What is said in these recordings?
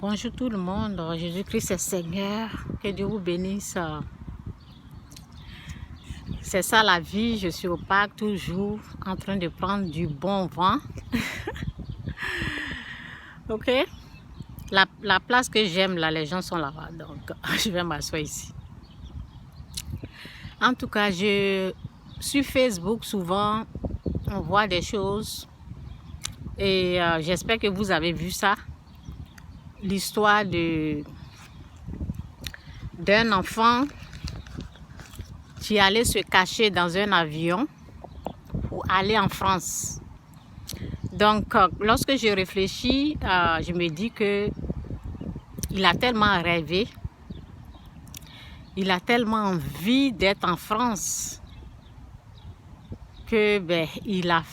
Bonjour tout le monde, Jésus-Christ est Seigneur, que Dieu vous bénisse. C'est ça la vie, je suis au parc toujours en train de prendre du bon vent. Ok, la place que j'aime là, les gens sont là-bas, donc je vais m'asseoir ici. En tout cas, sur Facebook souvent, on voit des choses et j'espère que vous avez vu ça. L'histoire d'un enfant qui allait se cacher dans un avion pour aller en France. Donc, lorsque je réfléchis, je me dis que il a tellement rêvé, il a tellement envie d'être en France que il a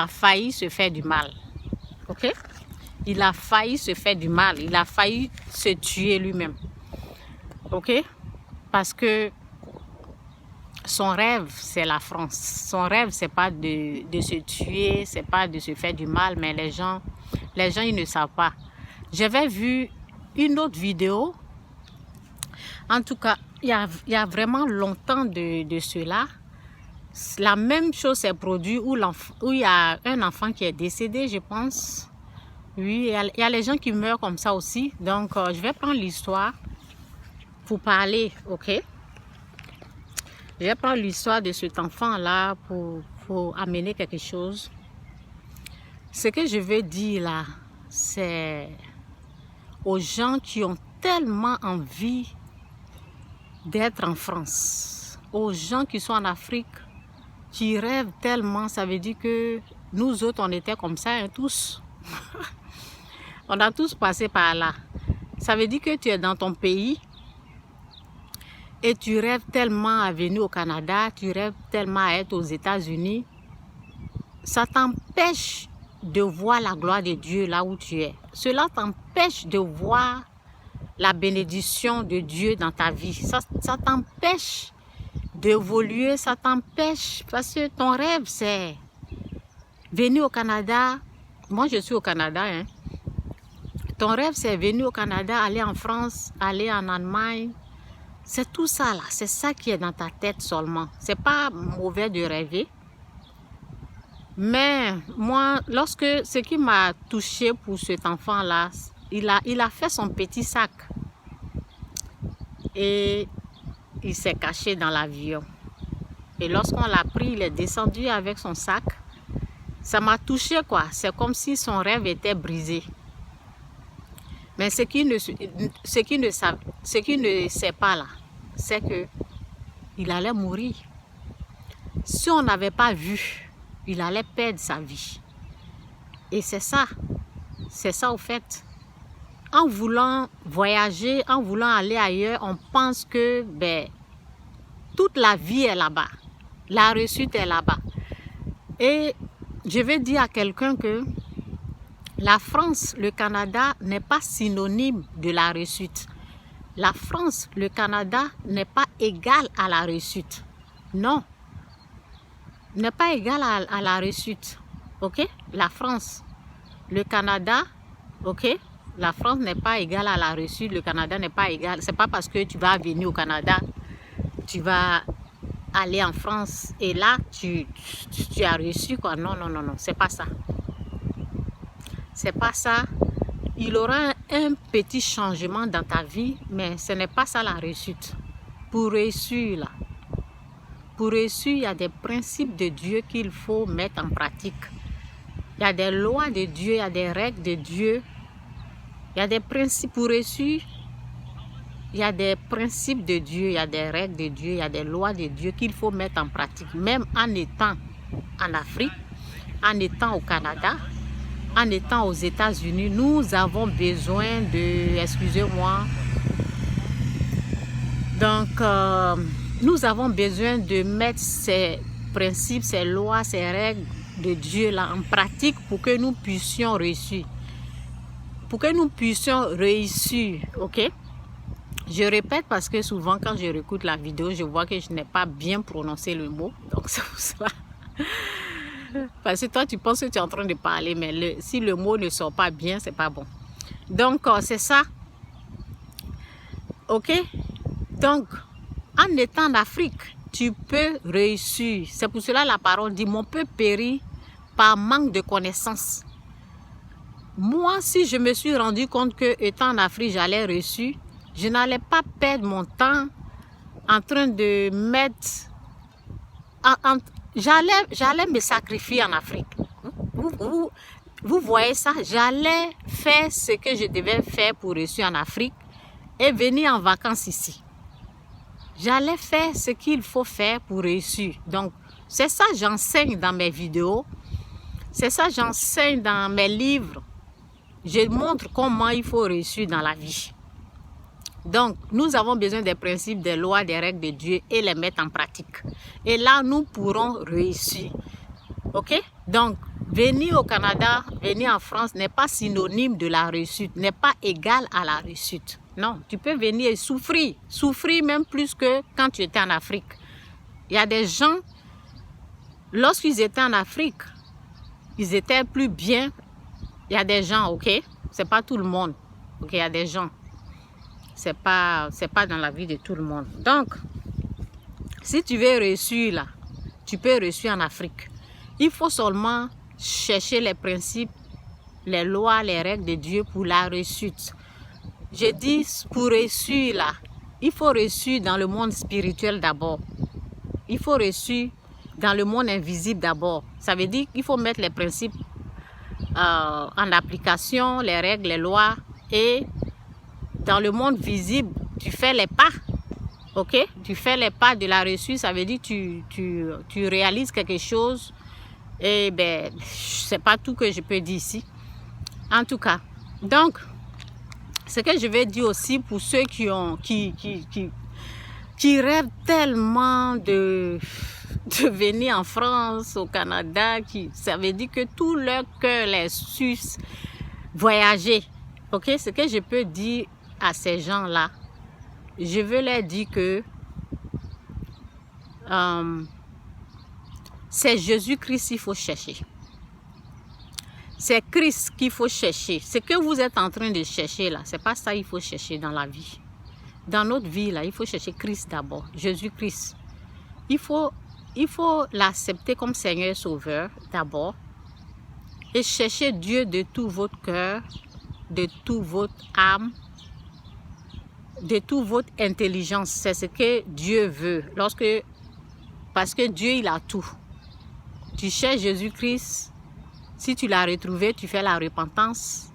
failli se faire du mal. Ok? Il a failli se faire du mal, il a failli se tuer lui-même. Ok? Parce que son rêve, c'est la France. Son rêve, c'est pas de se tuer, c'est pas de se faire du mal, mais les gens, ils ne savent pas. J'avais vu une autre vidéo. En tout cas, il y a vraiment longtemps de cela. La même chose s'est produite où il y a un enfant qui est décédé, je pense. Oui, il y a les gens qui meurent comme ça aussi. Donc, je vais prendre l'histoire pour parler, ok? Je vais prendre l'histoire de cet enfant-là pour amener quelque chose. Ce que je veux dire là, c'est aux gens qui ont tellement envie d'être en France, aux gens qui sont en Afrique, qui rêvent tellement, ça veut dire que nous autres, on était comme ça, hein, tous. On a tous passé par là. Ça veut dire que tu es dans ton pays et tu rêves tellement à venir au Canada, tu rêves tellement à être aux États-Unis. Ça t'empêche de voir la gloire de Dieu là où tu es. Cela t'empêche de voir la bénédiction de Dieu dans ta vie. Ça t'empêche d'évoluer, ça t'empêche parce que ton rêve c'est venir au Canada. Moi je suis au Canada, hein. Ton rêve, c'est venir au Canada, aller en France, aller en Allemagne. C'est tout ça là, c'est ça qui est dans ta tête seulement. C'est pas mauvais de rêver. Mais moi, ce qui m'a touché pour cet enfant-là, il a fait son petit sac. Et il s'est caché dans l'avion. Et lorsqu'on l'a pris, il est descendu avec son sac. Ça m'a touché quoi. C'est comme si son rêve était brisé. Mais ce qu'il ne sait pas là, c'est que il allait mourir. Si on n'avait pas vu, il allait perdre sa vie. Et c'est ça au fait. En voulant voyager, en voulant aller ailleurs, on pense que toute la vie est là-bas. La réussite est là-bas. Et je vais dire à quelqu'un que la France, le Canada n'est pas synonyme de la réussite. La France, le Canada n'est pas égal à la réussite. Non, n'est pas égal à la réussite. Ok? La France, le Canada, ok? La France n'est pas égale à la réussite. Le Canada n'est pas égal. C'est pas parce que tu vas venir au Canada, tu vas aller en France et là tu as réussi quoi. Non, non, non, non, c'est pas ça. C'est pas ça. Il aura un petit changement dans ta vie, mais ce n'est pas ça la réussite. Pour réussir là, il y a des principes de Dieu qu'il faut mettre en pratique. Il y a des lois de Dieu, il y a des règles de Dieu. Il y a des principes pour réussir. Il y a des principes de Dieu, il y a des règles de Dieu, il y a des lois de Dieu qu'il faut mettre en pratique. Même en étant en Afrique, en étant au Canada, en étant aux États-Unis, nous avons besoin de, excusez-moi, donc nous avons besoin de mettre ces principes, ces lois, ces règles de Dieu là en pratique pour que nous puissions réussir. Pour que nous puissions réussir, ok? Je répète parce que souvent quand je réécoute la vidéo, je vois que je n'ai pas bien prononcé le mot, donc c'est pour cela. Parce que toi, tu penses que tu es en train de parler, mais si le mot ne sort pas bien, c'est pas bon. Donc, c'est ça. OK? Donc, en étant en Afrique, tu peux réussir. C'est pour cela la parole dit, mon peuple périt par manque de connaissances. Moi, si je me suis rendu compte que, étant en Afrique, j'allais réussir, je n'allais pas perdre mon temps en train de mettre... J'allais me sacrifier en Afrique. Vous voyez ça? J'allais faire ce que je devais faire pour réussir en Afrique et venir en vacances ici. J'allais faire ce qu'il faut faire pour réussir. Donc, c'est ça que j'enseigne dans mes vidéos. C'est ça que j'enseigne dans mes livres. Je montre comment il faut réussir dans la vie. Donc, nous avons besoin des principes, des lois, des règles de Dieu et les mettre en pratique. Et là, nous pourrons réussir. OK? Donc, venir au Canada, venir en France n'est pas synonyme de la réussite, n'est pas égal à la réussite. Non, tu peux venir et souffrir. Souffrir même plus que quand tu étais en Afrique. Il y a des gens, lorsqu'ils étaient en Afrique, ils étaient plus bien. Il y a des gens, OK? C'est pas tout le monde. OK, il y a des gens. C'est pas dans la vie de tout le monde. Donc, si tu veux réussir là, tu peux réussir en Afrique. Il faut seulement chercher les principes, les lois, les règles de Dieu pour la réussite. Je dis, pour réussir là, il faut réussir dans le monde spirituel d'abord. Il faut réussir dans le monde invisible d'abord. Ça veut dire qu'il faut mettre les principes en application, les règles, les lois, et dans le monde visible, tu fais les pas. OK? Tu fais les pas de la réussite, ça veut dire que tu réalises quelque chose. Et ben, c'est pas tout que je peux dire ici. En tout cas, donc, ce que je vais dire aussi pour ceux qui rêvent tellement de venir en France, au Canada, ça veut dire que tout leur cœur les suce voyager. OK? Ce que je peux dire à ces gens-là, je veux leur dire que c'est Jésus-Christ qu'il faut chercher. C'est Christ qu'il faut chercher. Ce que vous êtes en train de chercher là, c'est pas ça qu'il faut chercher dans la vie. Dans notre vie là, il faut chercher Christ d'abord, Jésus-Christ. Il faut l'accepter comme Seigneur et Sauveur d'abord et chercher Dieu de tout votre cœur, de toute votre âme, de toute votre intelligence. C'est ce que Dieu veut. Parce que Dieu, il a tout. Tu cherches Jésus-Christ. Si tu l'as retrouvé, tu fais la repentance.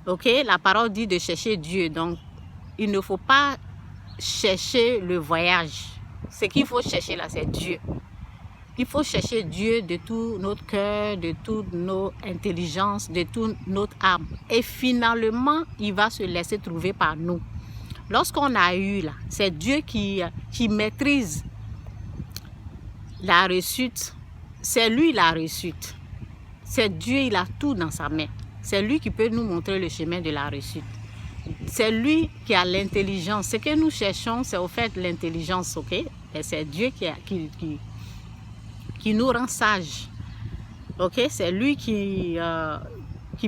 OK? La parole dit de chercher Dieu. Donc, il ne faut pas chercher le voyage. Ce qu'il faut chercher là, c'est Dieu. Il faut chercher Dieu de tout notre cœur, de toute notre intelligence, de toute notre âme. Et finalement, il va se laisser trouver par nous. Lorsqu'on a eu là, c'est Dieu qui maîtrise la réussite. C'est lui la réussite. C'est Dieu, il a tout dans sa main. C'est lui qui peut nous montrer le chemin de la réussite. C'est lui qui a l'intelligence. Ce que nous cherchons, c'est au fait l'intelligence, OK? Et c'est Dieu qui nous rend sages. OK? C'est lui qui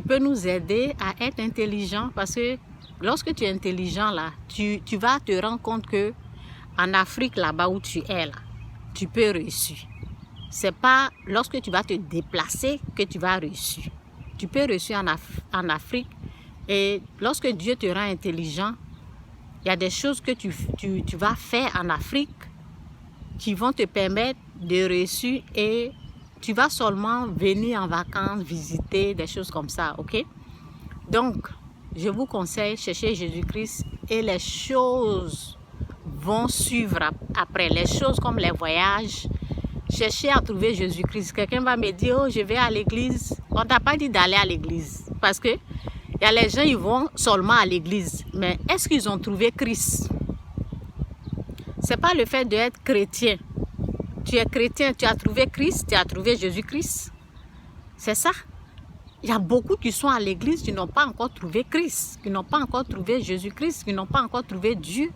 peut nous aider à être intelligents parce que lorsque tu es intelligent, là, tu vas te rendre compte que en Afrique, là-bas où tu es, là, tu peux réussir. C'est pas lorsque tu vas te déplacer que tu vas réussir. Tu peux réussir en Afrique. Et lorsque Dieu te rend intelligent, il y a des choses que tu vas faire en Afrique qui vont te permettre de réussir et tu vas seulement venir en vacances, visiter, des choses comme ça, OK? Donc, je vous conseille, cherchez Jésus-Christ et les choses vont suivre après. Les choses comme les voyages, cherchez à trouver Jésus-Christ. Quelqu'un va me dire, oh, je vais à l'église. On ne t'a pas dit d'aller à l'église parce que il y a les gens, ils vont seulement à l'église. Mais est-ce qu'ils ont trouvé Christ? Ce n'est pas le fait d'être chrétien. Tu es chrétien, tu as trouvé Christ, tu as trouvé Jésus-Christ. C'est ça. Il y a beaucoup qui sont à l'église qui n'ont pas encore trouvé Christ, qui n'ont pas encore trouvé Jésus-Christ, qui n'ont pas encore trouvé Dieu.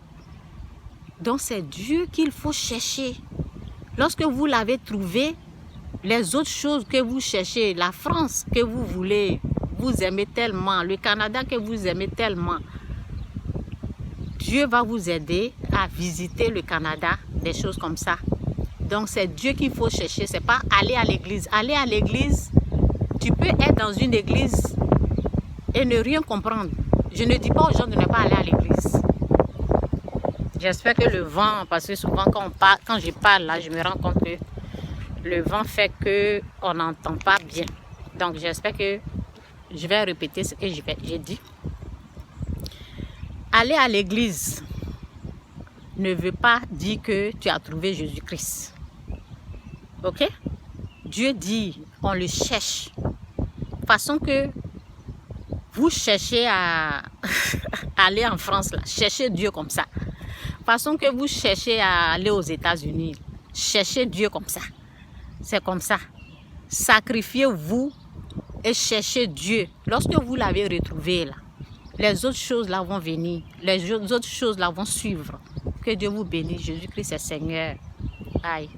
Donc c'est Dieu qu'il faut chercher. Lorsque vous l'avez trouvé, les autres choses que vous cherchez, la France que vous voulez vous aimez tellement, le Canada que vous aimez tellement, Dieu va vous aider à visiter le Canada, des choses comme ça. Donc c'est Dieu qu'il faut chercher, c'est pas aller à l'église. Aller à l'église, tu peux être dans une église et ne rien comprendre. Je ne dis pas aux gens de ne pas aller à l'église. J'espère que le vent, parce que souvent quand je parle là, je me rends compte que le vent fait qu'on n'entend pas bien. Donc j'espère que je vais répéter ce que j'ai dit. Aller à l'église ne veut pas dire que tu as trouvé Jésus-Christ. Ok? Dieu dit, on le cherche. Façon que vous cherchez à aller en France, là, cherchez Dieu comme ça. Façon que vous cherchez à aller aux États-Unis, cherchez Dieu comme ça. C'est comme ça. Sacrifiez-vous et cherchez Dieu. Lorsque vous l'avez retrouvé là, les autres choses là vont venir. Les autres choses là vont suivre. Que Dieu vous bénisse. Jésus-Christ est Seigneur. Aïe.